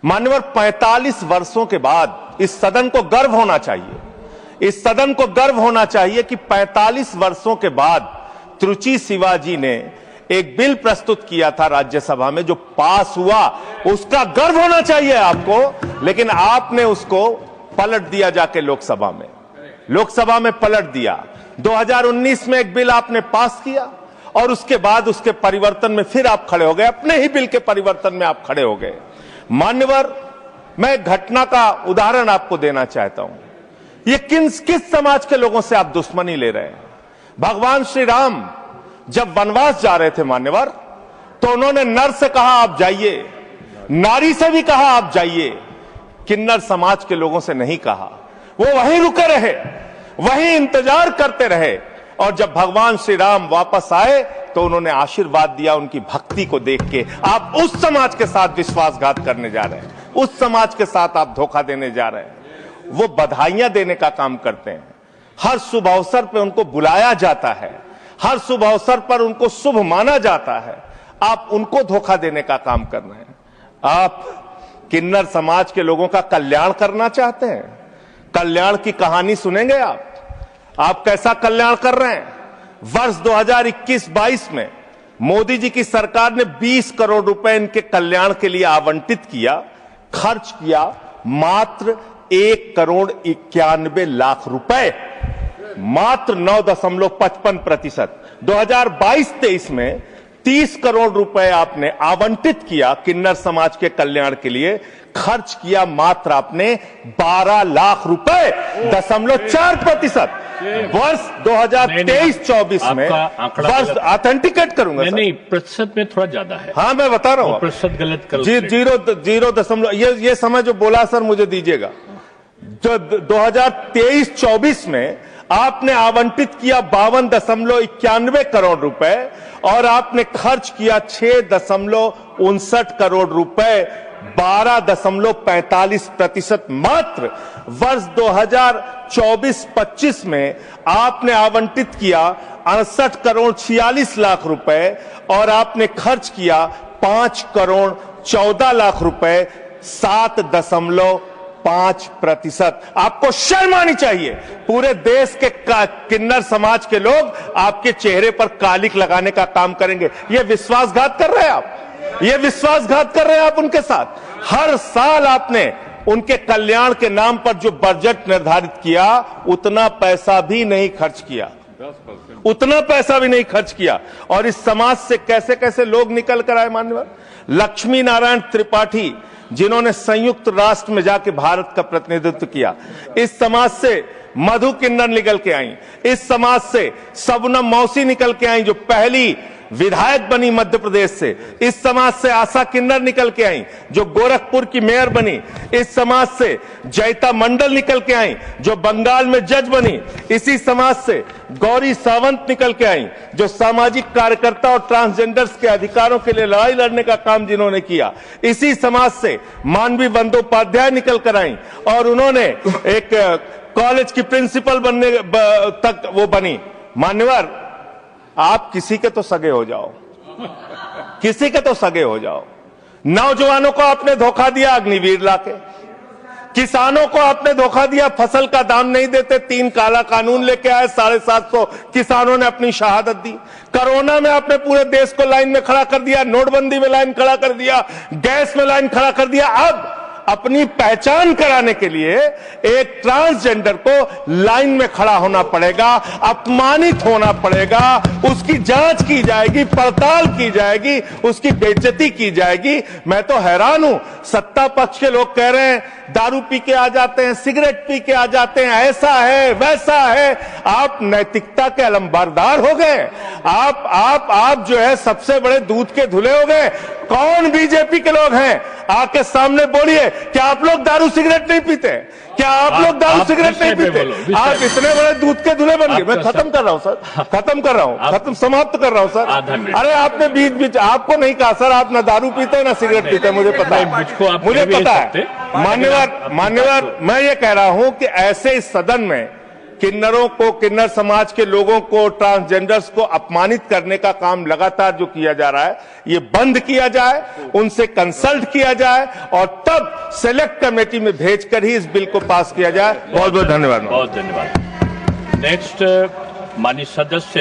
मान्यवर 45 वर्षों के बाद इस सदन को गर्व होना चाहिए, इस सदन को गर्व होना चाहिए कि 45 वर्षों के बाद त्रुचि शिवाजी ने एक बिल प्रस्तुत किया था राज्यसभा में जो पास हुआ, उसका गर्व होना चाहिए आपको। लेकिन आपने उसको पलट दिया जाके लोकसभा में पलट दिया। 2019 में एक बिल आपने पास किया और उसके बाद उसके परिवर्तन में फिर आप खड़े हो गए, अपने ही बिल के परिवर्तन में आप खड़े हो गए। मान्यवर, मैं एक घटना का उदाहरण आपको देना चाहता हूं। ये किस समाज के लोगों से आप दुश्मनी ले रहे हैं? भगवान श्री राम जब वनवास जा रहे थे मान्यवर, तो उन्होंने नर से कहा आप जाइए, नारी से भी कहा आप जाइए, किन्नर समाज के लोगों से नहीं कहा। वो वहीं रुके रहे, वहीं इंतजार करते रहे, और जब भगवान श्री राम वापस आए तो उन्होंने आशीर्वाद दिया उनकी भक्ति को देख के। आप उस समाज के साथ विश्वासघात करने जा रहे हैं, उस समाज के साथ आप धोखा देने जा रहे हैं। वो बधाइयां देने का काम करते हैं, हर शुभ अवसर पर उनको बुलाया जाता है, हर शुभ अवसर पर उनको शुभ माना जाता है। आप उनको धोखा देने का काम कर रहे हैं। आप किन्नर समाज के लोगों का कल्याण करना चाहते हैं? कल्याण की कहानी सुनेंगे आप कैसा कल्याण कर रहे हैं? वर्ष 2021-22 में मोदी जी की सरकार ने 20 करोड़ रुपए इनके कल्याण के लिए आवंटित किया, खर्च किया मात्र 1,91,00,000 रुपए, मात्र 9.55%। 2022-23 में 30 करोड़ रुपए आपने आवंटित किया किन्नर समाज के कल्याण के लिए, खर्च किया मात्र आपने 12 लाख रुपए, 0.4%। वर्ष 2023-24 में वर्ष ऑथेंटिकेट करूंगा नहीं, प्रतिशत में थोड़ा ज्यादा है। हाँ, मैं बता रहा हूं, प्रतिशत गलत कर 0.0 ये समय जो बोला सर मुझे दीजिएगा। जो 2023-24 में आपने आवंटित किया 52.91 करोड़ रुपए और आपने खर्च किया 6.59 करोड़ रुपए, 12.45% मात्र। वर्ष 2024-25 में आपने आवंटित किया 68 करोड़ 46 लाख रुपए और आपने खर्च किया 5 करोड़ 14 लाख रुपए, 7.5%। आपको शर्म आनी चाहिए। पूरे देश के किन्नर समाज के लोग आपके चेहरे पर कालिक लगाने का काम करेंगे। ये विश्वासघात कर रहे हैं आप, ये विश्वासघात कर रहे हैं आप उनके साथ। हर साल आपने उनके कल्याण के नाम पर जो बजट निर्धारित किया, उतना पैसा भी नहीं खर्च किया, उतना पैसा भी नहीं खर्च किया। और इस समाज से कैसे कैसे लोग निकल कर आए मान्यवर। लक्ष्मी नारायण त्रिपाठी, जिन्होंने संयुक्त राष्ट्र में जाके भारत का प्रतिनिधित्व किया, इस समाज से मधु किन्नर निकल के आई, इस समाज से सबनम मौसी निकल के आई जो पहली विधायक बनी मध्य प्रदेश से, इस समाज से आशा किन्नर निकल के आई जो गोरखपुर की मेयर बनी, इस समाज से जयता मंडल निकल के आई जो बंगाल में जज बनी, इसी समाज से गौरी सावंत निकल के आई जो सामाजिक कार्यकर्ता और ट्रांसजेंडर्स के अधिकारों के लिए लड़ाई लड़ने का काम जिन्होंने किया, इसी समाज से मानवी बंदोपाध्याय निकल कर आई और उन्होंने एक कॉलेज की प्रिंसिपल बनने तक वो बनी। मान्यवर, आप किसी के तो सगे हो जाओ, किसी के तो सगे हो जाओ। नौजवानों को आपने धोखा दिया अग्निवीर लाके, किसानों को आपने धोखा दिया, फसल का दाम नहीं देते, 3 काला कानून लेके आए, 750 किसानों ने अपनी शहादत दी। कोरोना में आपने पूरे देश को लाइन में खड़ा कर दिया, नोटबंदी में लाइन खड़ा कर दिया, गैस में लाइन खड़ा कर दिया। अब अपनी पहचान कराने के लिए एक ट्रांसजेंडर को लाइन में खड़ा होना पड़ेगा, अपमानित होना पड़ेगा, उसकी जांच की जाएगी, पड़ताल की जाएगी, उसकी बेइज्जती की जाएगी। मैं तो हैरान हूं, सत्ता पक्ष के लोग कह रहे हैं दारू पी के आ जाते हैं, सिगरेट पी के आ जाते हैं, ऐसा है वैसा है। आप नैतिकता के अलंबरदार हो गए, आप जो है सबसे बड़े दूध के धुले हो गए। कौन बीजेपी के लोग हैं? आके सामने बोलिए, क्या आप लोग दारू सिगरेट नहीं पीते? क्या आप लोग दारू सिगरेट नहीं पीते? आप इतने बड़े दूध के धुले बन गए। मैं खत्म कर रहा हूं सर, खत्म कर रहा हूं, समाप्त कर रहा हूं सर। अरे आपने बीच बीच आपको नहीं कहा सर, आप ना दारू पीते ना सिगरेट पीते, मुझे पता है, मुझे पता है। मान्यवर, मैं ये कह रहा हूं कि ऐसे इस सदन में किन्नरों को, किन्नर समाज के लोगों को, ट्रांसजेंडर्स को अपमानित करने का काम लगातार जो किया जा रहा है, ये बंद किया जाए, उनसे कंसल्ट किया जाए और तब सेलेक्ट कमेटी में भेजकर ही इस बिल को पास किया जाए। बहुत बहुत धन्यवाद। बहुत धन्यवाद। नेक्स्ट माननीय सदस्य